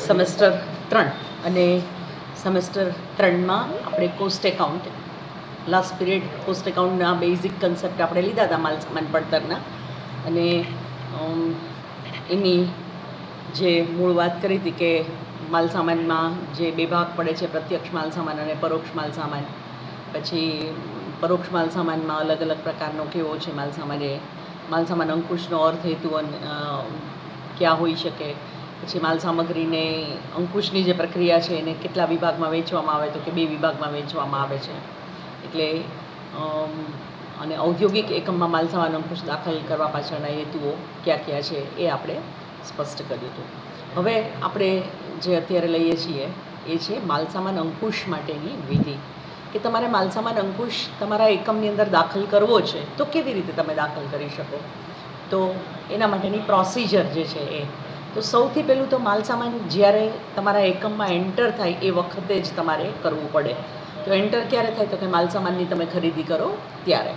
Semester 3 અને semester 3માં આપણે cost account last period cost એકાઉન્ટના બેઝિક કન્સેપ્ટ આપણે લીધા હતા માલ સામાન પડતરના, અને એની જે મૂળ વાત કરી હતી કે માલ સામાનમાં જે બે ભાગ પડે છે, પ્રત્યક્ષ માલ સામાન અને પરોક્ષ માલ સામાન. પછી પરોક્ષ માલ સામાનમાં અલગ અલગ પ્રકારનો કેવો છે માલ સામાન, એ માલ સામાન અંકુશનો અર્થ હેતુ ક્યાં હોઈ શકે. પછી માલ સામગ્રીને અંકુશની જે પ્રક્રિયા છે એને કેટલા વિભાગમાં વેચવામાં આવે, તો કે 2 વિભાગમાં વેચવામાં આવે છે. એટલે અને ઔદ્યોગિક એકમમાં માલ સામાન અંકુશ દાખલ કરવા પાછળના હેતુઓ કયા છે એ આપણે સ્પષ્ટ કર્યું હતું. હવે આપણે જે અત્યારે લઈએ છીએ એ છે માલ સામાન અંકુશ માટેની વિધિ. કે તમારે માલ સામાન અંકુશ તમારા એકમની અંદર દાખલ કરવો છે તો કેવી રીતે તમે દાખલ કરી શકો, તો એના માટેની પ્રોસિજર જે છે એ તો સૌથી પહેલું તો માલ સામાન જ્યારે તમારા એકમમાં એન્ટર થાય એ વખતે જ તમારે કરવું પડે. તો એન્ટર ક્યારે થાય, તો કે માલ સામાનની તમે ખરીદી કરો ત્યારે.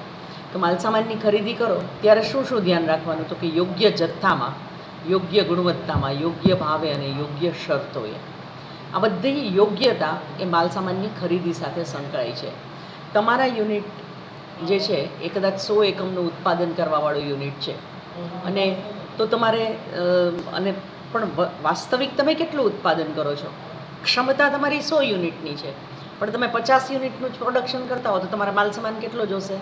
તો માલ સામાનની ખરીદી કરો ત્યારે શું ધ્યાન રાખવાનું, તો કે યોગ્ય જથ્થામાં, યોગ્ય ગુણવત્તામાં, યોગ્ય ભાવે અને યોગ્ય શરતોએ. આ બધી યોગ્યતા એ માલ સામાનની ખરીદી સાથે સંકળાય છે. તમારા યુનિટ જે છે એ કદાચ 100 એકમનું ઉત્પાદન કરવાવાળું યુનિટ છે, અને તો તમારે અને પણ વાસ્તવિક તમે કેટલું ઉત્પાદન કરો છો, ક્ષમતા તમારી 100 યુનિટની છે, પણ તમે 50 યુનિટનું જ પ્રોડક્શન કરતા હો તો તમારા માલ સામાન કેટલો જોશે,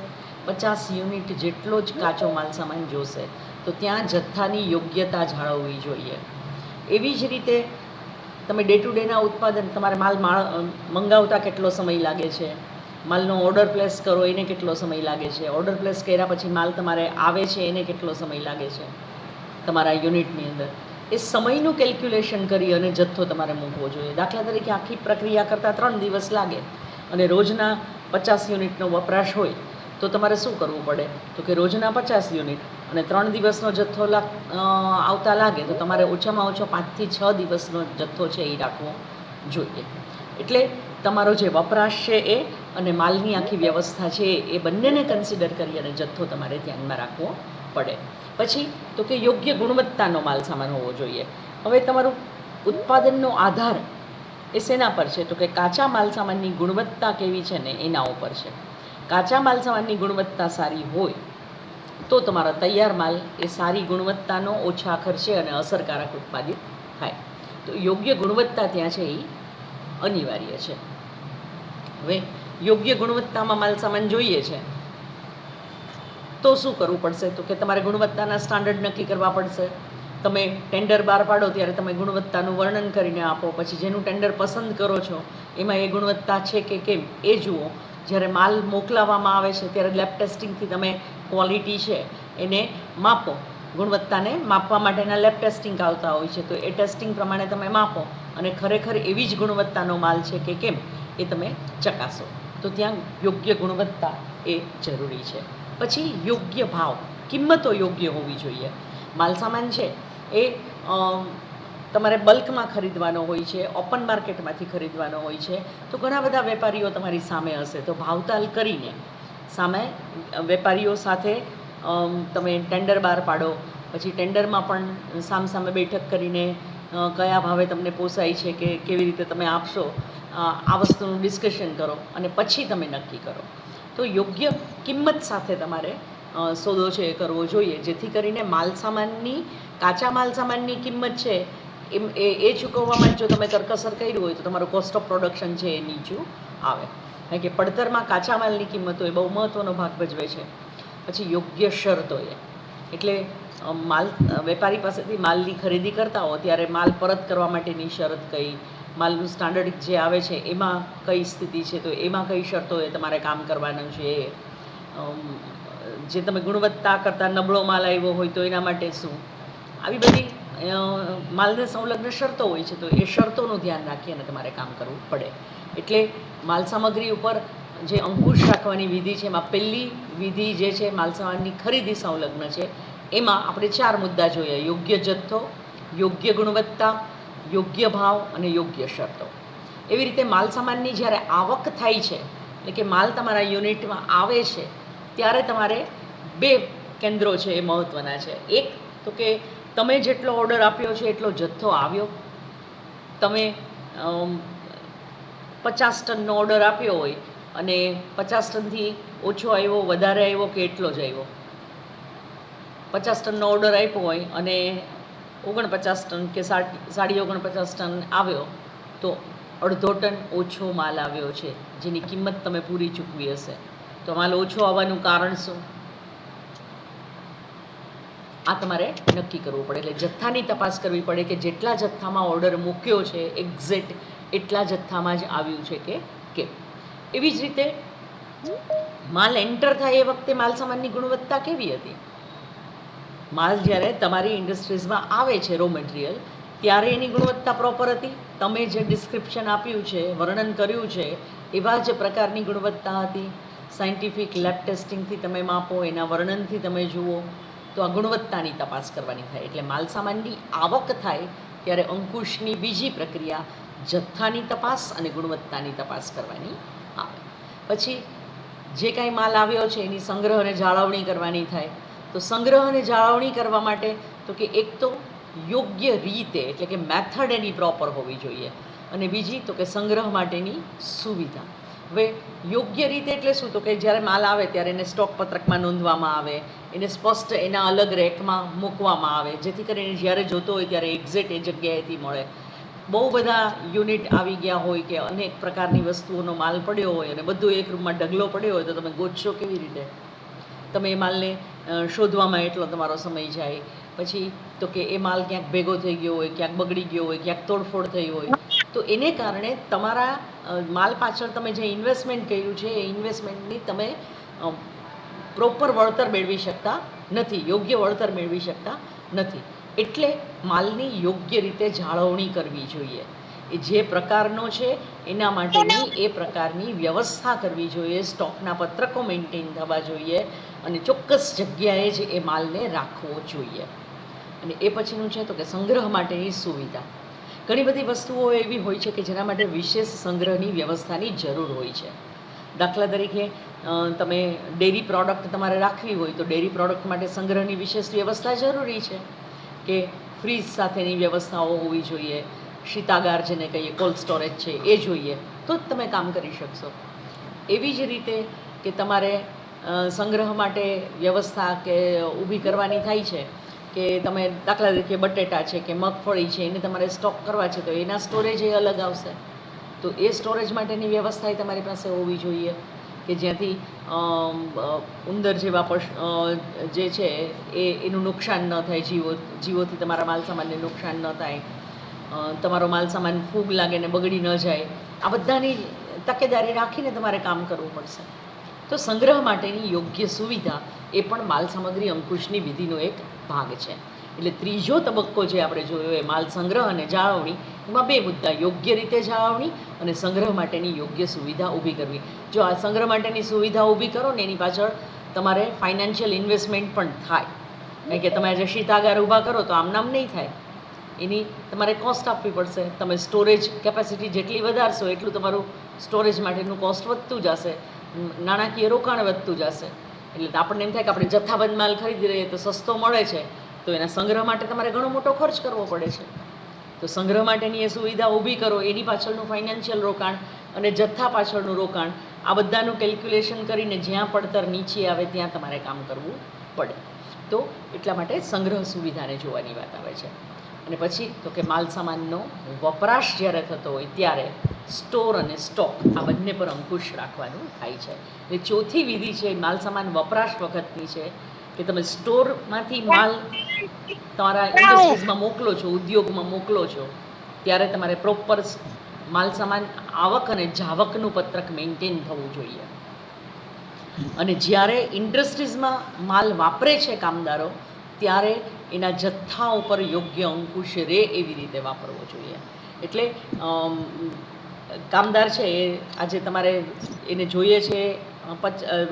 50 યુનિટ જેટલો જ કાચો માલ સામાન જોશે. તો ત્યાં જથ્થાની યોગ્યતા જાળવવી જોઈએ. એવી જ રીતે તમે ડે ટુ ડેના ઉત્પાદન, તમારે માલ મંગાવતા કેટલો સમય લાગે છે, માલનો ઓર્ડર પ્લેસ કરો એને કેટલો સમય લાગે છે, ઓર્ડર પ્લેસ કર્યા પછી માલ તમારે આવે છે એને કેટલો સમય લાગે છે તમારા યુનિટની અંદર, એ સમયનું કેલ્ક્યુલેશન કરી અને જથ્થો તમારે મૂકવો જોઈએ. દાખલા તરીકે આખી પ્રક્રિયા કરતાં 3 દિવસ લાગે અને રોજના 50 યુનિટનો વપરાશ હોય તો તમારે શું કરવું પડે, તો કે રોજના 50 યુનિટ અને 3 દિવસનો જથ્થો આવતા લાગે તો તમારે ઓછામાં ઓછો 5 થી 6 દિવસનો જથ્થો છે એ રાખવો જોઈએ. એટલે તમારો જે વપરાશ છે એ અને માલની આખી વ્યવસ્થા છે એ બંનેને કન્સિડર કરી અને જથ્થો તમારે ધ્યાનમાં રાખવો પડે. પછી તો કે યોગ્ય ગુણવત્તાનો માલ સામાન હોવો જોઈએ. હવે તમારું ઉત્પાદનનો આધાર એ શેના પર છે, તો કે કાચા માલ સામાનની ગુણવત્તા કેવી છે ને એના ઉપર છે. કાચા માલ સામાનની ગુણવત્તા સારી હોય તો તમારો તૈયાર માલ એ સારી ગુણવત્તાનો, ઓછા ખર્ચે અને અસરકારક ઉત્પાદિત થાય. તો યોગ્ય ગુણવત્તા ત્યાં છે એ અનિવાર્ય છે. હવે યોગ્ય ગુણવત્તામાં માલ સામાન જોઈએ છે તો શું કરવું પડશે, તો કે તમારે ગુણવત્તાના સ્ટાન્ડર્ડ નક્કી કરવા પડશે. તમે ટેન્ડર બહાર પાડો ત્યારે તમે ગુણવત્તાનું વર્ણન કરીને આપો, પછી જેનું ટેન્ડર પસંદ કરો છો એમાં એ ગુણવત્તા છે કે કેમ એ જુઓ. જ્યારે માલ મોકલાવવામાં આવે છે ત્યારે લેબ ટેસ્ટિંગથી તમે ક્વોલિટી છે એને માપો. ગુણવત્તાને માપવા માટેના લેબ ટેસ્ટિંગ આવતા હોય છે, તો એ ટેસ્ટિંગ પ્રમાણે તમે માપો અને ખરેખર એવી જ ગુણવત્તાનો માલ છે કે કેમ એ તમે ચકાસો. તો ત્યાં યોગ્ય ગુણવત્તા એ જરૂરી છે. પછી યોગ્ય ભાવ, કિંમતો યોગ્ય હોવી જોઈએ. માલ સામાન છે એ તમારે બલ્કમાં ખરીદવાનો હોય છે, ઓપન માર્કેટમાંથી ખરીદવાનો હોય છે, તો ઘણા બધા વેપારીઓ તમારી સામે હશે. તો ભાવતાલ કરીને સામે વેપારીઓ સાથે તમે ટેન્ડર બહાર પાડો. પછી ટેન્ડરમાં પણ સામસામે બેઠક કરીને કયા ભાવે તમને પોસાય છે કે કેવી રીતે તમે આપશો આ વસ્તુનું ડિસ્કશન કરો અને પછી તમે નક્કી કરો. તો યોગ્ય કિંમત સાથે તમારે સોદો છે એ કરવો જોઈએ, જેથી કરીને માલ સામાનની, કાચા માલ સામાનની કિંમત છે એ ચૂકવવામાં જો તમે કરકસર કર્યું હોય તો તમારું કોસ્ટ ઓફ પ્રોડક્શન છે એ નીચું આવે. કારણ કે પડતરમાં કાચા માલની કિંમતો એ બહુ મહત્ત્વનો ભાગ ભજવે છે. પછી યોગ્ય શરતોએ, એટલે માલ વેપારી પાસેથી માલની ખરીદી કરતા હો ત્યારે માલ પરત કરવા માટેની શરત કઈ, માલનું સ્ટાન્ડર્ડ જે આવે છે એમાં કઈ સ્થિતિ છે, તો એમાં કઈ શરતોએ તમારે કામ કરવાનું છે. જે તમે ગુણવત્તા કરતાં નબળો માલ આવ્યો હોય તો એના માટે શું, આવી બધી માલને સંલગ્ન શરતો હોય છે. તો એ શરતોનું ધ્યાન રાખી અને તમારે કામ કરવું પડે. એટલે માલ સામગ્રી ઉપર જે અંકુશ રાખવાની વિધિ છે એમાં પહેલી વિધિ જે છે માલ સામાનની ખરીદી સંલગ્ન છે. એમાં આપણે 4 મુદ્દા જોઈએ: યોગ્ય જથ્થો, યોગ્ય ગુણવત્તા, યોગ્ય ભાવ અને યોગ્ય શરતો. એવી રીતે માલ સામાનની જ્યારે આવક થાય છે, એટલે કે માલ તમારા યુનિટમાં આવે છે ત્યારે તમારે 2 કેન્દ્રો છે એ મહત્ત્વના છે. એક તો કે તમે જેટલો ઓર્ડર આપ્યો છે એટલો જથ્થો આવ્યો. તમે 50 ટનનો ઓર્ડર આપ્યો હોય અને 50 ટનથી ઓછો આવ્યો, વધારે આવ્યો કે એટલો જ આવ્યો. 50 ટનનો ઓર્ડર આપ્યો હોય અને 49 ટન કે 49.5 ટન આવ્યો તો અડધો ટન ઓછો માલ આવ્યો છે, જેની કિંમત તમે પૂરી ચૂકવી હશે. તો માલ ઓછો આવવાનું કારણ શું? આ તમારે નક્કી કરવું પડે. એટલે જથ્થાની તપાસ કરવી પડે કે જેટલા જથ્થામાં ઓર્ડર મૂક્યો છે એક્ઝેક્ટ એટલા જથ્થામાં જ આવ્યું છે કે કેમ. એવી જ રીતે માલ એન્ટર થાય એ વખતે માલ સામાનની ગુણવત્તા કેવી હતી? માલ જ્યારે તમારી ઇન્ડસ્ટ્રીઝમાં આવે છે રો મટીરિયલ, ત્યારે એની ગુણવત્તા પ્રોપર હતી? તમે જે ડિસ્ક્રિપ્શન આપ્યું છે, વર્ણન કર્યું છે, એવા જ પ્રકારની ગુણવત્તા હતી? સાયન્ટિફિક લેબ ટેસ્ટિંગથી તમે માપો, એના વર્ણનથી તમે જુઓ, તો આ ગુણવત્તાની તપાસ કરવાની થાય. એટલે માલ સામાનની આવક થાય ત્યારે અંકુશની બીજી પ્રક્રિયા જથ્થાની તપાસ અને ગુણવત્તાની તપાસ કરવાની આવે. પછી જે કાંઈ માલ આવ્યો છે એની સંગ્રહ અને જાળવણી કરવાની થાય. તો સંગ્રહ અને જાળવણી કરવા માટે તો કે એક તો યોગ્ય રીતે, એટલે કે મેથડ એની પ્રોપર હોવી જોઈએ, અને બીજી તો કે સંગ્રહ માટેની સુવિધા. હવે યોગ્ય રીતે એટલે શું? તો કે જ્યારે માલ આવે ત્યારે એને સ્ટોક પત્રકમાં નોંધવામાં આવે, એને સ્પષ્ટ એના અલગ રેકમાં મૂકવામાં આવે, જેથી કરીને જ્યારે જોતો હોય ત્યારે એક્ઝેક્ટ એ જગ્યાએથી મળે. બહુ બધા યુનિટ આવી ગયા હોય કે અનેક પ્રકારની વસ્તુઓનો માલ પડ્યો હોય અને બધું એક રૂમમાં ઢગલો પડ્યો હોય, તો તમે ગોતશો કેવી રીતે? તમે એ માલને શોધવામાં એટલો તમારો સમય જાય. પછી તો કે એ માલ ક્યાંક ભેગો થઈ ગયો હોય, ક્યાંક બગડી ગયો હોય, ક્યાંક તોડફોડ થઈ હોય, તો એને કારણે તમારા માલ પાછળ તમે જે ઇન્વેસ્ટમેન્ટ કર્યું છે એ ઇન્વેસ્ટમેન્ટની તમે પ્રોપર વળતર મેળવી શકતા નથી, યોગ્ય વળતર મેળવી શકતા નથી. એટલે માલની યોગ્ય રીતે જાળવણી કરવી જોઈએ. એ જે પ્રકારનો છે એના માટેની એ પ્રકારની વ્યવસ્થા કરવી જોઈએ. સ્ટોકના પત્રકો મેન્ટેન થવા જોઈએ અને ચોક્કસ જગ્યાએ જ એ માલને રાખવો જોઈએ. અને એ પછીનું છે તો કે સંગ્રહ માટેની સુવિધા. ઘણી બધી વસ્તુઓ એવી હોય છે કે જેના માટે વિશેષ સંગ્રહની વ્યવસ્થાની જરૂર હોય છે. દાખલા તરીકે તમે ડેરી પ્રોડક્ટ તમારે રાખવી હોય તો ડેરી પ્રોડક્ટ માટે સંગ્રહની વિશેષ વ્યવસ્થા જરૂરી છે, કે ફ્રીજ સાથેની વ્યવસ્થાઓ હોવી જોઈએ, શીતાગાર જેને કહીએ, કોલ્ડ સ્ટોરેજ છે એ જોઈએ, તો જ તમે કામ કરી શકશો. એવી જ રીતે કે તમારે સંગ્રહ માટે વ્યવસ્થા કે ઊભી કરવાની થાય છે, કે તમે દાખલા તરીકે બટેટા છે કે મગફળી છે એને તમારે સ્ટોક કરવા છે, તો એના સ્ટોરેજ એ અલગ આવશે. તો એ સ્ટોરેજ માટેની વ્યવસ્થા એ તમારી પાસે હોવી જોઈએ, કે જ્યાંથી ઉંદર જેવા જે છે એનું નુકસાન ન થાય, જીવોથી તમારા માલ સામાનને નુકસાન ન થાય, તમારો માલ સામાન ફૂગ લાગે ને બગડી ન જાય. આ બધાની તકેદારી રાખીને તમારે કામ કરવું પડશે. તો સંગ્રહ માટેની યોગ્ય સુવિધા એ પણ માલ સામગ્રી અંકુશની વિધિનો એક ભાગ છે. એટલે ત્રીજો તબક્કો જે આપણે જોયો એ માલ સંગ્રહ અને જાળવણી. એમાં બે મુદ્દા: યોગ્ય રીતે જાળવણી અને સંગ્રહ માટેની યોગ્ય સુવિધા ઊભી કરવી. જો આ સંગ્રહ માટેની સુવિધા ઊભી કરો ને એની પાછળ તમારે ફાઇનાન્શિયલ ઇન્વેસ્ટમેન્ટ પણ થાય, કારણ કે તમે આજે શીતાગાર ઊભા કરો તો આમ નામ નહીં થાય, એની તમારે કોસ્ટ આપવી પડશે. તમે સ્ટોરેજ કેપેસિટી જેટલી વધારશો એટલું તમારું સ્ટોરેજ માટેનું કોસ્ટ વધતું જશે, નાણાકીય રોકાણ વધતું જશે. એટલે આપણને એમ થાય કે આપણે જથ્થાબંધ માલ ખરીદી રહીએ તો સસ્તો મળે છે, તો એના સંગ્રહ માટે તમારે ઘણો મોટો ખર્ચ કરવો પડે છે. તો સંગ્રહ માટેની એ સુવિધા ઊભી કરો, એની પાછળનું ફાઇનાન્શિયલ રોકાણ અને જથ્થા પાછળનું રોકાણ, આ બધાનું કેલ્ક્યુલેશન કરીને જ્યાં પડતર નીચે આવે ત્યાં તમારે કામ કરવું પડે. તો એટલા માટે સંગ્રહ સુવિધાને જોવાની વાત આવે છે. અને પછી તો કે માલ સામાનનો વપરાશ જ્યારે થતો હોય ત્યારે સ્ટોર અને સ્ટોક આ બંને પર અંકુશ રાખવાનું થાય છે. એટલે ચોથી વિધિ છે માલ સામાન વપરાશ વખતની છે, કે તમે સ્ટોરમાંથી માલ તમારા ઇન્ડસ્ટ્રીઝમાં મોકલો છો, ઉદ્યોગમાં મોકલો છો, ત્યારે તમારે પ્રોપર માલ સામાન આવક અને જાવકનું પત્રક મેન્ટેન થવું જોઈએ. અને જ્યારે ઇન્ડસ્ટ્રીઝમાં માલ વાપરે છે કામદારો, ત્યારે એના જથ્થા ઉપર યોગ્ય અંકુશ રહે એવી રીતે વાપરવો જોઈએ. એટલે કામદાર છે એ આજે તમારે એને જોઈએ છે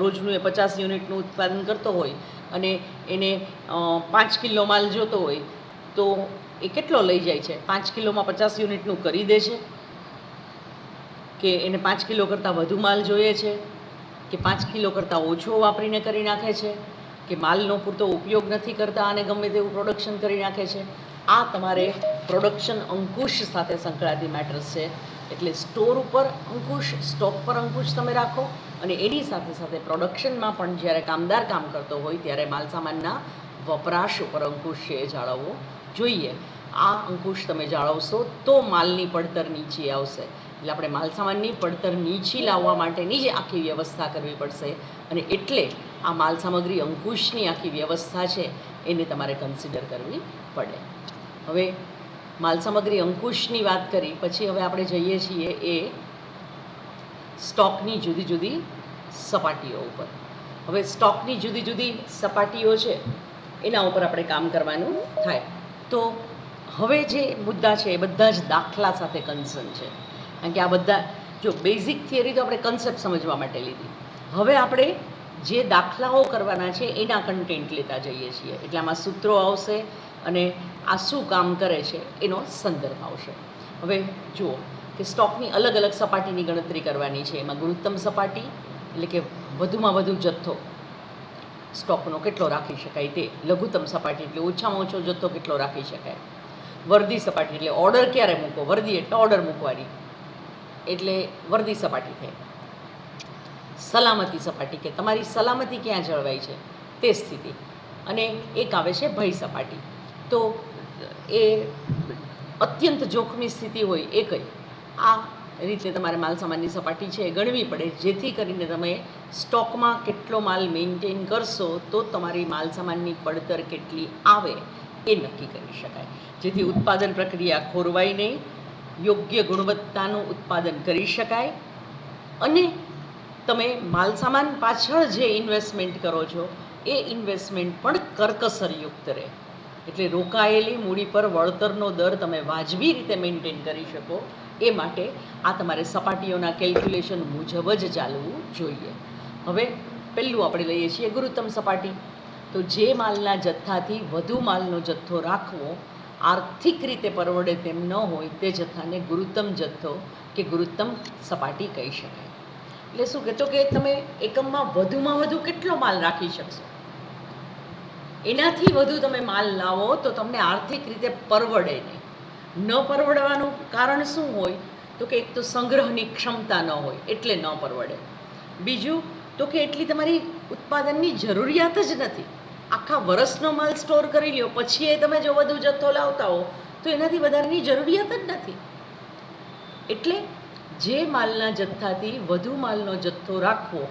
રોજનું એ 50 યુનિટનું ઉત્પાદન કરતો હોય અને એને 5 કિલો માલ જોતો હોય, તો એ કેટલો લઈ જાય છે? 5 કિલોમાં 50 યુનિટનું કરી દે છે, કે એને 5 કિલો કરતાં વધુ માલ જોઈએ છે, કે 5 કિલો કરતાં ઓછો વાપરીને કરી નાખે છે? કે માલનો પૂરતો ઉપયોગ નથી કરતા અને ગમે તેવું પ્રોડક્શન કરી નાખે છે. આ તમારે પ્રોડક્શન અંકુશ સાથે સંકળાયેલી મેટર્સ છે. એટલે સ્ટોર ઉપર અંકુશ, સ્ટોક પર અંકુશ તમે રાખો અને એની સાથે સાથે પ્રોડક્શનમાં પણ જ્યારે કામદાર કામ કરતો હોય ત્યારે માલસામાનના વપરાશ ઉપર અંકુશ છે એ જાળવવો જોઈએ. આ અંકુશ તમે જાળવશો તો માલની પડતર નીચી આવશે. એટલે આપણે માલસામાનની પડતર નીચી લાવવા માટેની જ આખી વ્યવસ્થા કરવી પડશે અને એટલે આ માલસામગ્રી અંકુશની આખી વ્યવસ્થા છે એને તમારે કન્સિડર કરવી પડે. હવે માલસામગ્રી અંકુશની વાત કરી પછી હવે આપણે જઈએ છીએ એ સ્ટોકની જુદી જુદી સપાટીઓ ઉપર. હવે સ્ટોકની જુદી જુદી સપાટીઓ છે એના ઉપર આપણે કામ કરવાનું થાય. તો હવે જે મુદ્દા છે એ બધા જ દાખલા સાથે કન્સર્ન છે, કારણ કે આ બધા જો બેઝિક થિયરી તો આપણે કન્સેપ્ટ સમજવા માટે લીધી. હવે આપણે જે દાખલાઓ કરવાના છે એના કન્ટેન્ટ લેતા જઈએ છીએ. એટલે આમાં સૂત્રો આવશે અને આ શું કામ કરે છે એનો સંદર્ભ આવશે. હવે જુઓ કે સ્ટોકની અલગ અલગ સપાટીની ગણતરી કરવાની છે. એમાં ગુરુત્તમ સપાટી એટલે કે વધુમાં વધુ જથ્થો સ્ટોકનો કેટલો રાખી શકાય તે, લઘુત્તમ સપાટી એટલે ઓછામાં ઓછો જથ્થો કેટલો રાખી શકાય, વર્દી સપાટી એટલે ઓર્ડર ક્યારે મૂકો, વર્દી એટલે ઓર્ડર મૂકવાની એટલે વર્દી સપાટી થઈ. સલામતી સપાટી કે તમારી સલામતી ક્યાં જળવાય છે તે સ્થિતિ. અને એક આવે છે ભય સપાટી. તો એ અત્યંત જોખમી સ્થિતિ હોય એ કઈ. આ રીતે તમારે માલસામાનની સપાટી છે એ ગણવી પડે, જેથી કરીને તમે સ્ટોકમાં કેટલો માલ મેન્ટેન કરશો તો તમારી માલસામાનની પડતર કેટલી આવે એ નક્કી કરી શકાય, જેથી ઉત્પાદન પ્રક્રિયા ખોરવાય નહીં, યોગ્ય ગુણવત્તાનું ઉત્પાદન કરી શકાય અને તમે માલસામાન પાછળ જે ઇન્વેસ્ટમેન્ટ કરો છો એ ઇન્વેસ્ટમેન્ટ પણ કરકસરયુક્ત રહે. એટલે રોકાયેલી મૂડી પર વળતરનો દર તમે વાજબી રીતે મેન્ટેન કરી શકો એ માટે આ તમારે સપાટીઓના કેલ્ક્યુલેશન મુજબ જ ચાલવું જોઈએ. હવે પહેલું આપણે લઈએ છીએ ગુરુત્તમ સપાટી. તો જે માલના જથ્થાથી વધુ માલનો જથ્થો રાખવો આર્થિક રીતે પરવડે તેમ ન હોય તે જથ્થાને ગુરુત્તમ જથ્થો કે ગુરુત્તમ સપાટી કહી શકાય. એટલે શું કહેતો કે તમે એકમમાં વધુમાં વધુ કેટલો માલ રાખી શકશો, એનાથી વધુ તમે માલ લાવો તો તમને આર્થિક રીતે પરવડે નહીં. ન પરવડવાનું કારણ શું હોય તો કે એક તો સંગ્રહની ક્ષમતા ન હોય એટલે ન પરવડે. બીજું તો કે એટલી તમારી ઉત્પાદનની જરૂરિયાત જ નથી. આખા વર્ષનો માલ સ્ટોર કરી લ્યો પછી એ તમે જો વધુ જથ્થો લાવતા હો તો એનાથી વધારેની જરૂરિયાત જ નથી. એટલે જે માલના જથ્થાથી વધુ માલનો જથ્થો રાખવો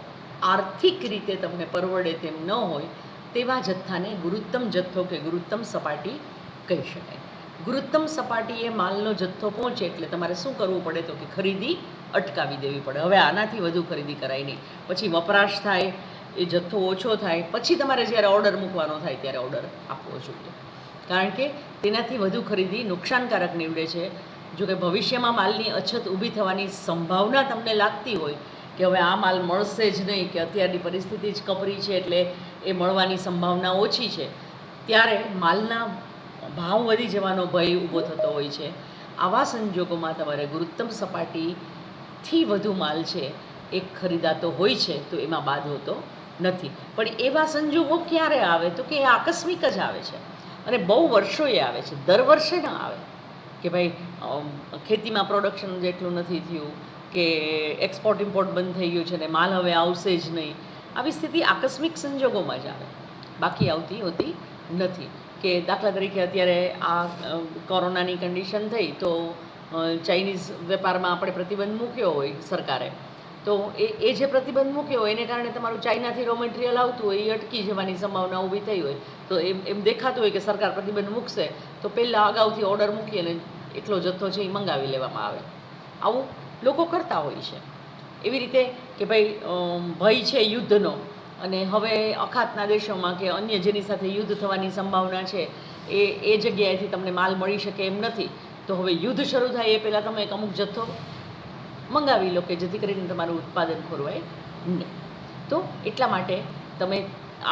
આર્થિક રીતે તમને પરવડે તેમ ન હોય તેવા જથ્થાને ગુરુત્તમ જથ્થો કે ગુરુત્તમ સપાટી કહી શકાય. ગુરુત્તમ સપાટીએ માલનો જથ્થો પહોંચે એટલે તમારે શું કરવું પડે તો કે ખરીદી અટકાવી દેવી પડે. હવે આનાથી વધુ ખરીદી કરાય નહીં. પછી વપરાશ થાય, એ જથ્થો ઓછો થાય, પછી તમારે જ્યારે ઓર્ડર મૂકવાનો થાય ત્યારે ઓર્ડર આપવો જોઈએ, કારણ કે તેનાથી વધુ ખરીદી નુકસાનકારક નીવડે છે. જો કે ભવિષ્યમાં માલની અછત ઊભી થવાની સંભાવના તમને લાગતી હોય કે હવે આ માલ મળશે જ નહીં, કે અત્યારની પરિસ્થિતિ જ કપરી છે એટલે એ મળવાની સંભાવના ઓછી છે, ત્યારે માલના ભાવ વધી જવાનો ભય ઊભો થતો હોય છે. આવા સંજોગોમાં તમારે ગુરુત્તમ સપાટીથી વધુ માલ છે એ ખરીદાતો હોય છે તો એમાં બાદ હોતો નથી. પણ એવા સંજોગો ક્યારે આવે તો કે એ આકસ્મિક જ આવે છે અને બહુ વર્ષોએ આવે છે, દર વર્ષે ન આવે કે ભાઈ ખેતીમાં પ્રોડક્શન જેટલું નથી થયું કે એક્સપોર્ટ ઇમ્પોર્ટ બંધ થઈ ગયું છે ને માલ હવે આવશે જ નહીં. આવી સ્થિતિ આકસ્મિક સંજોગોમાં જ આવે, બાકી આવતી હોતી નથી. કે દાખલા તરીકે અત્યારે આ કોરોનાની કન્ડિશન થઈ તો ચાઇનીઝ વેપારમાં આપણે પ્રતિબંધ મૂક્યો હોય સરકારે, તો એ જે પ્રતિબંધ મૂક્યો હોય એને કારણે તમારું ચાઇનાથી રો મટીરિયલ આવતું હોય એ અટકી જવાની સંભાવના ઊભી થઈ હોય તો એમ દેખાતું હોય કે સરકાર પ્રતિબંધ મૂકશે તો પહેલાં અગાઉથી ઓર્ડર મૂકી અને એટલો જથ્થો છે એ મંગાવી લેવામાં આવે. આવું લોકો કરતા હોય છે. એવી રીતે કે ભાઈ ભય છે યુદ્ધનો અને હવે અખાતના દેશોમાં કે અન્ય જેની સાથે યુદ્ધ થવાની સંભાવના છે એ જગ્યાએથી તમને માલ મળી શકે એમ નથી, તો હવે યુદ્ધ શરૂ થાય એ પહેલાં તમે એક અમુક જથ્થો મંગાવી લો કે જેથી કરીને તમારું ઉત્પાદન ખોરવાય નહીં. તો એટલા માટે તમે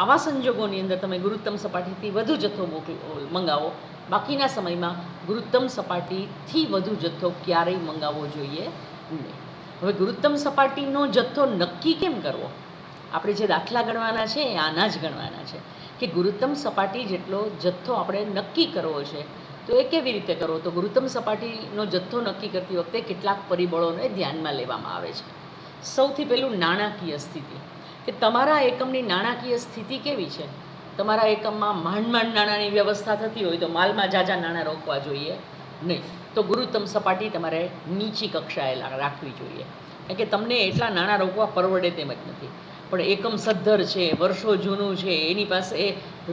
આવા સંજોગોની અંદર તમે ગુરુત્તમ સપાટીથી વધુ જથ્થો મંગાવો, બાકીના સમયમાં ગુરુત્તમ સપાટીથી વધુ જથ્થો ક્યારેય મંગાવવો જોઈએ નહીં. હવે ગુરુત્તમ સપાટીનો જથ્થો નક્કી કેમ કરવો આપણે જે દાખલા ગણવાના છે એ આના જ ગણવાના છે કે ગુરુત્તમ સપાટી જેટલો જથ્થો આપણે નક્કી કરવો છે, તો એ કેવી રીતે કરવો? તો ગુરુત્તમ સપાટીનો જથ્થો નક્કી કરતી વખતે કેટલાક પરિબળોને ધ્યાનમાં લેવામાં આવે છે. સૌથી પહેલું નાણાકીય સ્થિતિ, કે તમારા એકમની નાણાકીય સ્થિતિ કેવી છે. તમારા એકમમાં માંડ નાણાંની વ્યવસ્થા થતી હોય તો માલમાં ઝાઝા નાણાં રોકવા જોઈએ નહીં. તો ગુરુત્તમ સપાટી તમારે નીચી કક્ષાએ રાખવી જોઈએ, કારણ કે તમને એટલા નાણાં રોકવા પરવડે તેમ જ નથી. પણ એકમ સદ્ધર છે, વર્ષો જૂનું છે, એની પાસે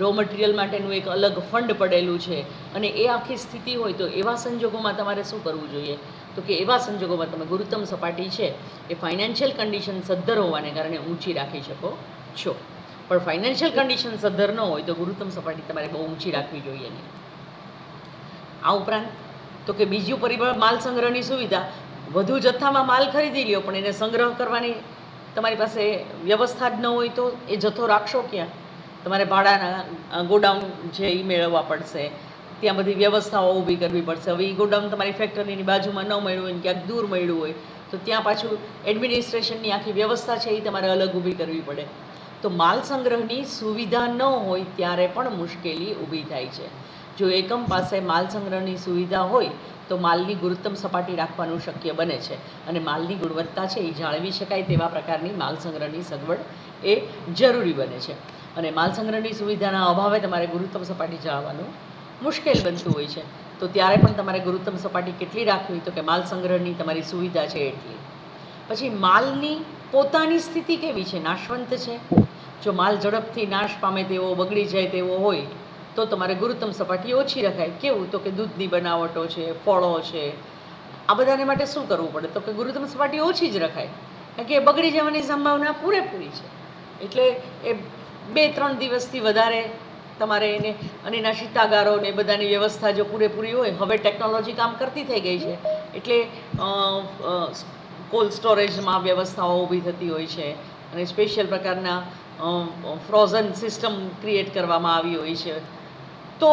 રો મટીરિયલ માટેનું એક અલગ ફંડ પડેલું છે, અને એ આખી સ્થિતિ હોય તો એવા સંજોગોમાં તમારે શું કરવું જોઈએ? તો કે એવા સંજોગોમાં તમે ગુરુત્તમ સપાટી છે એ ફાઇનાન્શિયલ કન્ડિશન સદ્ધર હોવાને કારણે ઊંચી રાખી શકો છો. પણ ફાઇનાન્શિયલ કન્ડિશન સદ્ધર ન હોય તો ગુરુત્તમ સપાટી તમારે બહુ ઊંચી રાખવી જોઈએ નહીં. આ ઉપરાંત તો કે બીજું પરિબળ માલ સંગ્રહની સુવિધા. વધુ જથ્થામાં માલ ખરીદી લ્યો પણ એને સંગ્રહ કરવાની તમારી પાસે વ્યવસ્થા જ ન હોય તો એ જથ્થો રાખશો ક્યાં? તમારે ભાડાના ગોડાઉન છે એ મેળવવા પડશે, ત્યાં બધી વ્યવસ્થાઓ ઊભી કરવી પડશે. હવે એ ગોડાઉન તમારી ફેક્ટરીની બાજુમાં ન મળ્યું હોય ને ક્યાંક દૂર મળ્યું હોય તો ત્યાં પાછું એડમિનિસ્ટ્રેશનની આખી વ્યવસ્થા છે એ તમારે અલગ ઊભી કરવી પડે. તો માલ સંગ્રહની સુવિધા ન હોય ત્યારે પણ મુશ્કેલી ઊભી થાય છે. જો એકમ પાસે માલ સંગ્રહની સુવિધા હોય તો માલની ગુરુત્તમ સપાટી રાખવાનું શક્ય બને છે, અને માલની ગુણવત્તા છે એ જાળવી શકાય તેવા પ્રકારની માલ સંગ્રહની સગવડ એ જરૂરી બને છે. અને માલ સંગ્રહની સુવિધાના અભાવે તમારે ગુરુત્તમ સપાટી જાળવવાનું મુશ્કેલ બનતું હોય છે. તો ત્યારે પણ તમારે ગુરુત્તમ સપાટી કેટલી રાખવી? તો કે માલ સંગ્રહની તમારી સુવિધા છે એટલી. પછી માલની પોતાની સ્થિતિ કેવી છે? નાશવંત છે? જો માલ ઝડપથી નાશ પામે તેવો, બગડી જાય તેવો હોય તો તમારે ગુરુત્તમ સપાટી ઓછી રખાય. કેવું? તો કે દૂધની બનાવટો છે, ફળો છે, આ બધાને માટે શું કરવું પડે? તો કે ગુરુત્તમ સપાટી ઓછી જ રખાય, કારણ કે એ બગડી જવાની સંભાવના પૂરેપૂરી છે. એટલે એ 2-3 દિવસથી વધારે તમારે એને અને એના શીતાગારો ને બધાની વ્યવસ્થા જો પૂરેપૂરી હોય. હવે ટેકનોલોજી કામ કરતી થઈ ગઈ છે એટલે કોલ્ડ સ્ટોરેજમાં વ્યવસ્થાઓ ઊભી થતી હોય છે, અને સ્પેશિયલ પ્રકારના ફ્રોઝન સિસ્ટમ ક્રિએટ કરવામાં આવી હોય છે. તો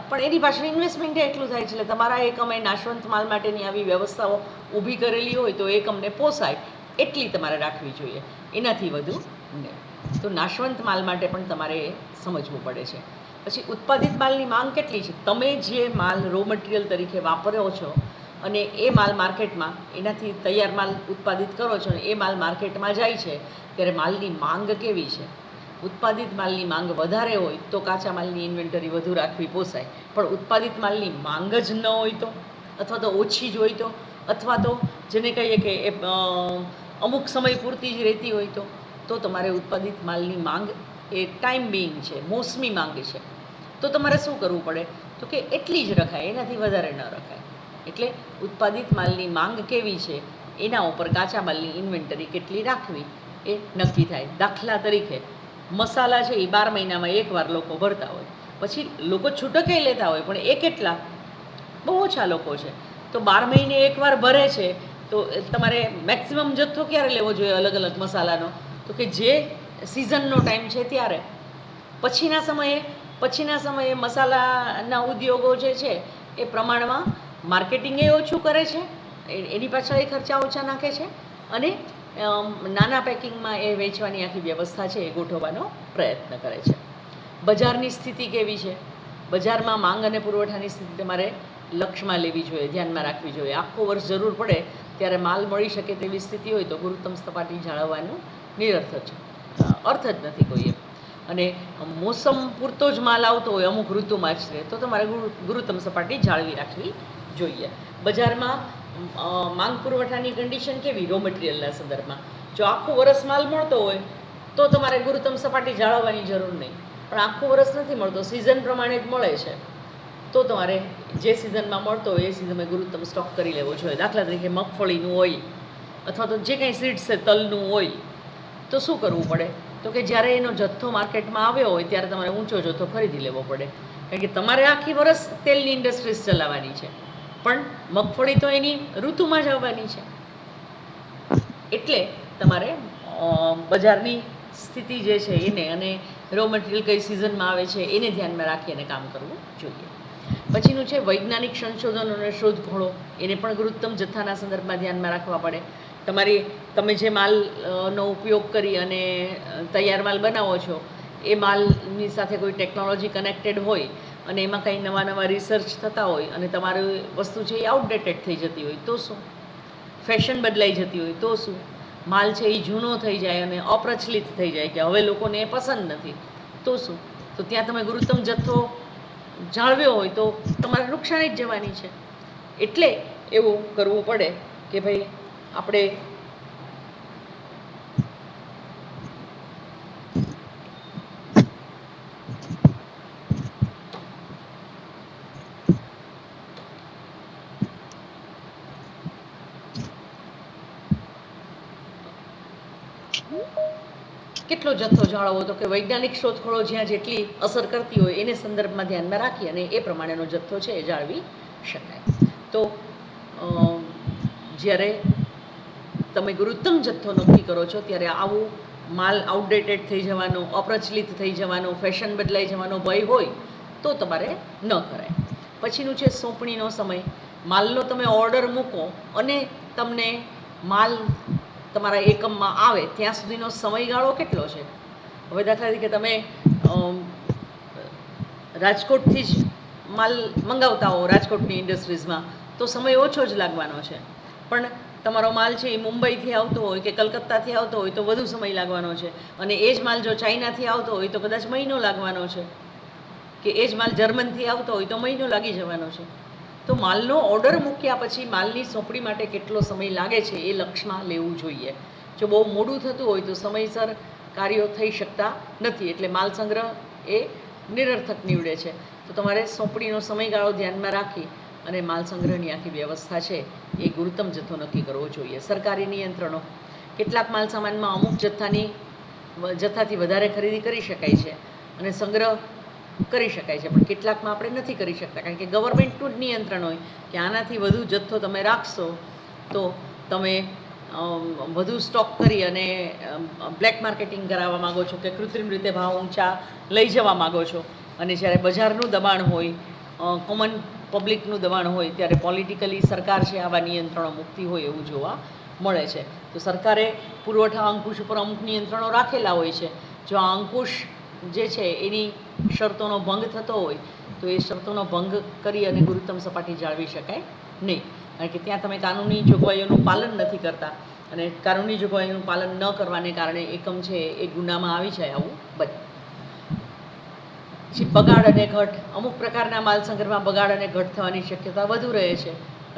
પણ એની પાછળ ઇન્વેસ્ટમેન્ટ એટલું થાય છે. એટલે તમારા એકમે નાશવંત માલ માટેની આવી વ્યવસ્થાઓ ઊભી કરેલી હોય તો એકમને પોસાય એટલી તમારે રાખવી જોઈએ, એનાથી વધુ નહીં. તો નાશવંત માલ માટે પણ તમારે સમજવું પડે છે. પછી ઉત્પાદિત માલની માંગ કેટલી છે? તમે જે માલ રો મટીરિયલ તરીકે વાપરો છો અને એ માલ માર્કેટમાં, એનાથી તૈયાર માલ ઉત્પાદિત કરો છો અને એ માલ માર્કેટમાં જાય છે ત્યારે માલની માંગ કેવી છે? ઉત્પાદિત માલની માંગ વધારે હોય તો કાચા માલની ઇન્વેન્ટરી વધુ રાખવી પોસાય. પણ ઉત્પાદિત માલની માંગ જ ન હોય તો, અથવા તો ઓછી જ હોય તો, અથવા તો જેને કહીએ કે એ અમુક સમય પૂરતી જ રહેતી હોય તો તમારે ઉત્પાદિત માલની માંગ એ ટાઈમ બિંગ છે, મોસમી માંગ છે. તો તમારે શું કરવું પડે? તો કે એટલી જ રખાય, એનાથી વધારે ન રખાય. એટલે ઉત્પાદિત માલની માંગ કેવી છે એના ઉપર કાચા માલની ઇન્વેન્ટરી કેટલી રાખવી એ નક્કી થાય. દાખલા તરીકે મસાલા છે એ 12 મહિનામાં એકવાર લોકો ભરતા હોય, પછી લોકો છૂટકે લેતા હોય, પણ એ કેટલા? બહુ ઓછા લોકો છે. તો 12 મહિને એકવાર ભરે છે તો તમારે મેક્સિમમ જથ્થો ક્યારે લેવો જોઈએ અલગ અલગ મસાલાનો? તો કે જે સિઝનનો ટાઈમ છે ત્યારે. પછીના સમયે મસાલાના ઉદ્યોગો જે છે એ પ્રમાણમાં માર્કેટિંગ એ ઓછું કરે છે, એની પાછળ એ ખર્ચા ઓછા નાખે છે, અને નાના પેકિંગમાં એ વેચવાની આખી વ્યવસ્થા છે એ ગોઠવવાનો પ્રયત્ન કરે છે. બજારની સ્થિતિ કેવી છે? બજારમાં માંગ અને પુરવઠાની સ્થિતિ તમારે લક્ષમાં લેવી જોઈએ, ધ્યાનમાં રાખવી જોઈએ. આખો વર્ષ જરૂર પડે ત્યારે માલ મળી શકે તેવી સ્થિતિ હોય તો ગુરુત્તમ સપાટી જાળવવાનું નિરર્થક છે, અર્થ જ નથી કોઈ એમ. અને મોસમ પૂરતો જ માલ આવતો હોય અમુક ઋતુમાં જ રહે તો તમારે ગુરુત્તમ સપાટી જાળવી રાખવી જોઈએ. બજારમાં માંગ પુરવઠાની કન્ડિશન કેવી? રો મટીરિયલના સંદર્ભમાં જો આખું વરસ માલ મળતો હોય તો તમારે ગુરુત્તમ સપાટી જાળવવાની જરૂર નહીં. પણ આખું વરસ નથી મળતો, સિઝન પ્રમાણે જ મળે છે, તો તમારે જે સિઝનમાં મળતો હોય એ સિઝનમાં ગુરુત્તમ સ્ટોક કરી લેવો જોઈએ. દાખલા તરીકે મગફળીનું ઓઇલ અથવા તો જે કંઈ સીડ્સ છે, તલનું ઓઇલ, તો શું કરવું પડે? તો કે જ્યારે એનો જથ્થો માર્કેટમાં આવ્યો હોય ત્યારે તમારે ઊંચો જથ્થો ખરીદી લેવો પડે, કારણ કે તમારે આખી વરસ તેલની ઇન્ડસ્ટ્રીઝ ચલાવવાની છે, પણ મગફળી તો એની ઋતુમાં જ આવવાની છે. એટલે તમારે બજારની સ્થિતિ જે છે એને, અને રો મટીરિયલ કઈ સિઝનમાં આવે છે એને ધ્યાનમાં રાખી અને કામ કરવું જોઈએ. પછીનું છે વૈજ્ઞાનિક સંશોધનો અને શોધખોળો. એને પણ ગુરુત્તમ જથ્થાના સંદર્ભમાં ધ્યાનમાં રાખવા પડે, તમે જે માલનો ઉપયોગ કરી અને તૈયાર માલ બનાવો છો એ માલની સાથે કોઈ ટેકનોલોજી કનેક્ટેડ હોય અને એમાં કંઈ નવા રિસર્ચ થતા હોય અને તમારી વસ્તુ છે એ આઉટડેટેડ થઈ જતી હોય તો શું? ફેશન બદલાઈ જતી હોય તો શું? માલ છે એ જૂનો થઈ જાય અને અપ્રચલિત થઈ જાય કે હવે લોકોને એ પસંદ નથી તો શું? તો ત્યાં તમે ગુરુત્તમ જથ્થો જાળવ્યો હોય તો તમારે નુકસાની જ જવાની છે. એટલે એવું કરવું પડે કે ભાઈ આપણે કેટલો જથ્થો જાળવવો, તો કે વૈજ્ઞાનિક શોધખોળો જ્યાં જેટલી અસર કરતી હોય એને સંદર્ભમાં ધ્યાનમાં રાખી અને એ પ્રમાણેનો જથ્થો છે એ જાળવી શકાય. તો જ્યારે તમે ગુરુત્તમ જથ્થો નક્કી કરો છો ત્યારે આવું માલ આઉટડેટેડ થઈ જવાનો, અપ્રચલિત થઈ જવાનો, ફેશન બદલાઈ જવાનો ભય હોય તો તમારે ન કરાય. પછીનું છે સોંપણીનો સમય. માલનો તમે ઓર્ડર મૂકો અને તમને માલ તમારા એકમમાં આવે ત્યાં સુધીનો સમયગાળો કેટલો છે? હવે દાખલા તરીકે તમે રાજકોટથી જ માલ મંગાવતા હો રાજકોટની ઇન્ડસ્ટ્રીઝમાં તો સમય ઓછો જ લાગવાનો છે, પણ તમારો માલ છે એ મુંબઈથી આવતો હોય કે કલકત્તાથી આવતો હોય તો વધુ સમય લાગવાનો છે, અને એ જ માલ જો ચાઇનાથી આવતો હોય તો કદાચ મહિનો લાગવાનો છે, કે એ જ માલ જર્મનથી આવતો હોય તો મહિનો લાગી જવાનો છે. તો માલનો ઓર્ડર મૂક્યા પછી માલની સોંપણી માટે કેટલો સમય લાગે છે એ લક્ષમાં લેવું જોઈએ. જો બહુ મોડું થતું હોય તો સમયસર કાર્યો થઈ શકતા નથી, એટલે માલ સંગ્રહ એ નિરર્થક નીવડે છે. તો તમારે સોંપણીનો સમયગાળો ધ્યાનમાં રાખી અને માલ સંગ્રહની આખી વ્યવસ્થા છે એ ગુરુત્તમ જથ્થો નક્કી કરવો જોઈએ. સરકારી નિયંત્રણો. કેટલાક માલ સામાનમાં અમુક જથ્થાથી વધારે ખરીદી કરી શકાય છે અને સંગ્રહ કરી શકાય છે, પણ કેટલાકમાં આપણે નથી કરી શકતા, કારણ કે ગવર્મેન્ટનું જ નિયંત્રણ હોય કે આનાથી વધુ જથ્થો તમે રાખશો તો તમે વધુ સ્ટોક કરી અને બ્લેક માર્કેટિંગ કરાવવા માગો છો કે કૃત્રિમ રીતે ભાવ ઊંચા લઈ જવા માગો છો. અને જ્યારે બજારનું દબાણ હોય, કોમન પબ્લિકનું દબાણ હોય ત્યારે પોલિટિકલી સરકાર છે આવા નિયંત્રણો મૂકતી હોય એવું જોવા મળે છે. તો સરકારે પુરવઠા અંકુશ ઉપર અમુક નિયંત્રણો રાખેલા હોય છે. જો આ અંકુશ જે છે એની શરતોનો ભંગ થતો હોય તો એ શરતોનો ભંગ કરી અને ગુરુત્તમ સપાટી જાળવી શકાય નહીં, કારણ કે ત્યાં તમે કાનૂની જોગવાઈઓનું પાલન નથી કરતા અને કાનૂની જોગવાઈઓનું પાલન ન કરવાને કારણે એકમ છે એ ગુનામાં આવી જાય આવું બને. પછી બગાડ અને ઘટ. અમુક પ્રકારના માલ સંગ્રહમાં બગાડ અને ઘટ થવાની શક્યતા વધુ રહે છે.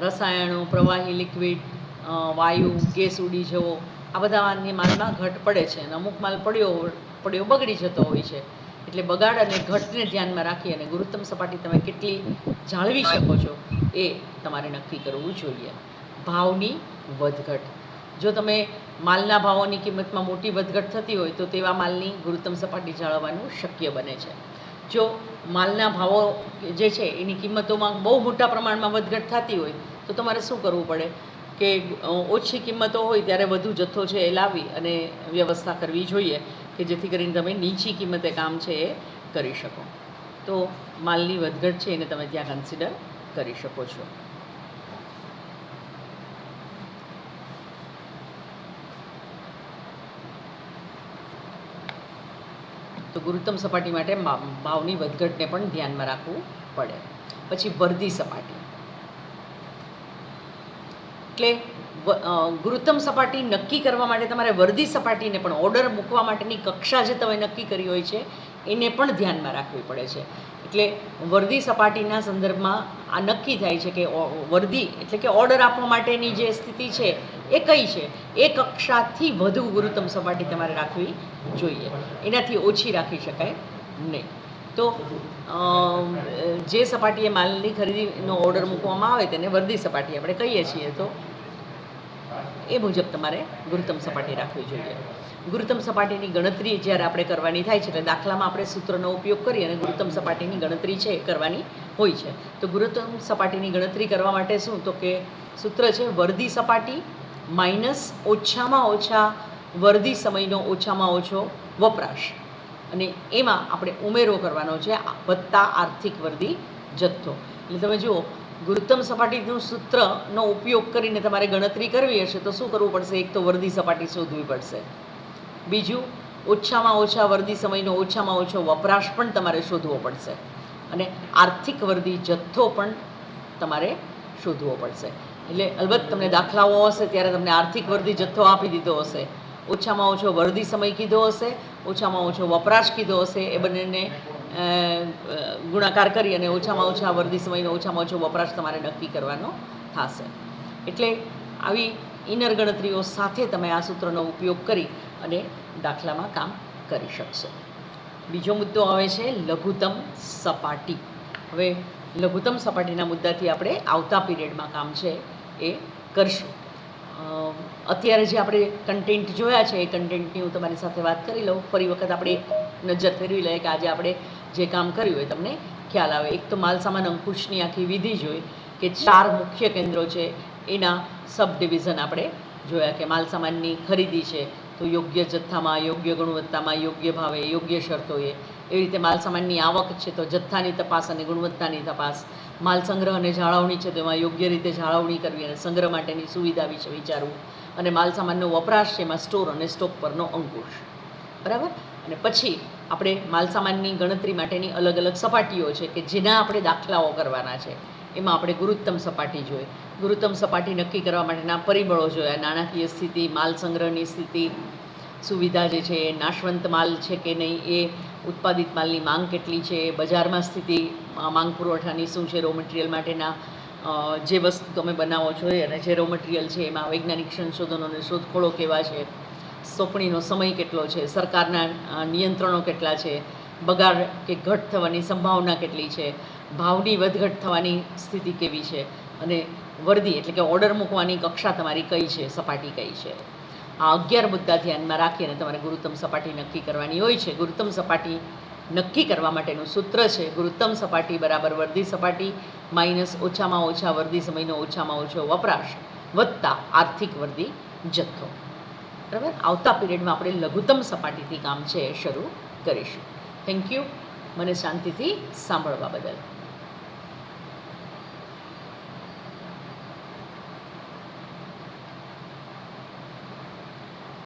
રસાયણો, પ્રવાહી લિક્વિડ, વાયુ, ગેસ ઉડી જવો, આ બધાની માલમાં ઘટ પડે છે અને અમુક માલ પડ્યો બગડી જતો હોય છે. એટલે બગાડ અને ઘટને ધ્યાનમાં રાખી અને ગુરુત્તમ સપાટી તમે કેટલી જાળવી શકો છો એ તમારે નક્કી કરવું જોઈએ. ભાવની વધઘટ. જો તમે માલના ભાવોની કિંમતમાં મોટી વધઘટ થતી હોય તો તેવા માલની ગુરુત્તમ સપાટી જાળવવાનું શક્ય બને છે. જો માલના ભાવો જે છે એની કિંમતોમાં બહુ મોટા પ્રમાણમાં વધઘટ થતી હોય તો તમારે શું કરવું પડે કે ઓછી કિંમતો હોય ત્યારે વધુ જથ્થો છે એ લાવી અને વ્યવસ્થા કરવી જોઈએ કે જેથી કરીને તમે નીચી કિંમતે કામ છે એ કરી શકો. તો માલની વધઘટ છે એને તમે ત્યાં કન્સિડર કરી શકો છો. તો ગુરુત્તમ સપાટી માટે ભાવની વધઘટને પણ ધ્યાનમાં રાખવું પડે. પછી વર્ધી સપાટી. એટલે ગુરુત્તમ સપાટી નક્કી કરવા માટે તમારે વર્ધી સપાટીને પણ ઓર્ડર મૂકવા માટેની કક્ષા જે તમે નક્કી કરી હોય છે એને પણ ધ્યાનમાં રાખવી પડે છે. એટલે વર્ધી સપાટીના સંદર્ભમાં આ નક્કી થાય છે કે વર્ધી એટલે કે ઓર્ડર આપવા માટેની જે સ્થિતિ છે એ કઈ છે, એ કક્ષાથી વધુ ગુરુત્તમ સપાટી તમારે રાખવી જોઈએ, એનાથી ઓછી રાખી શકાય નહીં. તો જે સપાટીએ માલની ખરીદીનો ઓર્ડર મૂકવામાં આવે તેને વર્ધી સપાટી આપણે કહીએ છીએ. તો એ મુજબ તમારે ગુરુત્તમ સપાટી રાખવી જોઈએ. ગુરુત્તમ સપાટીની ગણતરી જ્યારે આપણે કરવાની થાય છે એટલે દાખલામાં આપણે સૂત્રનો ઉપયોગ કરી અને ગુરુત્તમ સપાટીની ગણતરી છે કરવાની હોય છે. તો ગુરુત્તમ સપાટીની ગણતરી કરવા માટે શું, તો કે સૂત્ર છે વર્ધી સપાટી માઇનસ ઓછામાં ઓછા વર્ધી સમયનો ઓછામાં ઓછો વપરાશ, અને એમાં આપણે ઉમેરો કરવાનો છે વત્તા આર્થિક વર્ધી જથ્થો. એટલે તમે જુઓ ગુરુત્તમ સપાટીનું સૂત્રનો ઉપયોગ કરીને તમારે ગણતરી કરવી હશે તો શું કરવું પડશે? એક તો વર્દી સપાટી શોધવી પડશે. બીજું, ઓછામાં ઓછા વર્દી સમયનો ઓછામાં ઓછો વપરાશ પણ તમારે શોધવો પડશે. અને આર્થિક વર્દી જથ્થો પણ તમારે શોધવો પડશે. એટલે અલબત્ત તમને દાખલાઓ હશે ત્યારે તમને આર્થિક વર્દી જથ્થો આપી દીધો હશે, ઓછામાં ઓછો વર્દી સમય કીધો હશે, ઓછામાં ઓછો વપરાશ કીધો હશે. એ બંનેને ગુણાકાર કરી અને ઓછામાં ઓછા વર્દી સમયનો ઓછામાં ઓછો વપરાશ તમારે નક્કી કરવાનો થશે. એટલે આવી ઇનર ગણતરીઓ સાથે તમે આ સૂત્રનો ઉપયોગ કરી અને દાખલામાં કામ કરી શકશો. બીજો મુદ્દો આવે છે લઘુત્તમ સપાટી. હવે લઘુત્તમ સપાટીના મુદ્દાથી આપણે આવતા પીરિયડમાં કામ છે એ કરશું. અત્યારે જે આપણે કન્ટેન્ટ જોયા છે એ કન્ટેન્ટની હું તમારી સાથે વાત કરી લઉં. ફરી વખત આપણે નજર ફેરવી લઈએ કે આજે આપણે જે કામ કર્યું એ તમને ખ્યાલ આવે. એક તો માલસામાન અંકુશની આખી વિધિ જોઈ કે 4 મુખ્ય કેન્દ્રો છે એના સબ ડિવિઝન આપણે જોયા કે માલસામાનની ખરીદી છે તો યોગ્ય જથ્થામાં, યોગ્ય ગુણવત્તામાં, યોગ્ય ભાવે, યોગ્ય શરતોએ. એવી રીતે માલસામાનની આવક છે તો જથ્થાની તપાસ અને ગુણવત્તાની તપાસ. માલ સંગ્રહ અને જાળવણી છે તો એમાં યોગ્ય રીતે જાળવણી કરવી અને સંગ્રહ માટેની સુવિધા વિશે વિચારવું. અને માલસામાનનો વપરાશ છે એમાં સ્ટોર અને સ્ટોક પરનો અંકુશ. બરાબર. અને પછી આપણે માલસામાનની ગણતરી માટેની અલગ અલગ સપાટીઓ છે કે જેના આપણે દાખલાઓ કરવાના છે. એમાં આપણે ગુરુત્તમ સપાટી જોઈએ. ગુરુત્તમ સપાટી નક્કી કરવા માટેના પરિબળો જોયા. નાણાકીય સ્થિતિ, માલ સંગ્રહની સ્થિતિ, સુવિધા જે છે એ નાશવંત માલ છે કે નહીં, એ ઉત્પાદિત માલની માંગ કેટલી છે, બજારમાં સ્થિતિ, માંગ પુરવઠાની શું છે, રો મટીરિયલ માટેના જે વસ્તુ તમે બનાવો છો અને જે રો મટીરિયલ છે એમાં વૈજ્ઞાનિક સંશોધનો અને શોધખોળો કેવા છે, સોંપણીનો સમય કેટલો છે, સરકારના નિયંત્રણો કેટલા છે, બગાડ કે ઘટ થવાની સંભાવના કેટલી છે, ભાવની વધઘટ થવાની સ્થિતિ કેવી છે, અને વર્દી એટલે કે ઓર્ડર મૂકવાની કક્ષા તમારી કઈ છે, સપાટી કઈ છે. આ 11 મુદ્દા ધ્યાનમાં રાખીને તમારે ગુરુત્તમ સપાટી નક્કી કરવાની હોય છે. ગુરુત્તમ સપાટી નક્કી કરવા માટેનું સૂત્ર છે ગુરુત્તમ સપાટી બરાબર વર્દી સપાટી માઇનસ ઓછામાં ઓછા વર્દી સમયનો ઓછામાં ઓછો વપરાશ વત્તા આર્થિક વર્દી જથ્થો. બરાબર. આવતા પીરિયડમાં આપણે લઘુત્તમ સપાટીથી કામ છે એ શરૂ કરીશું. થેન્ક યુ મને શાંતિથી સાંભળવા બદલ.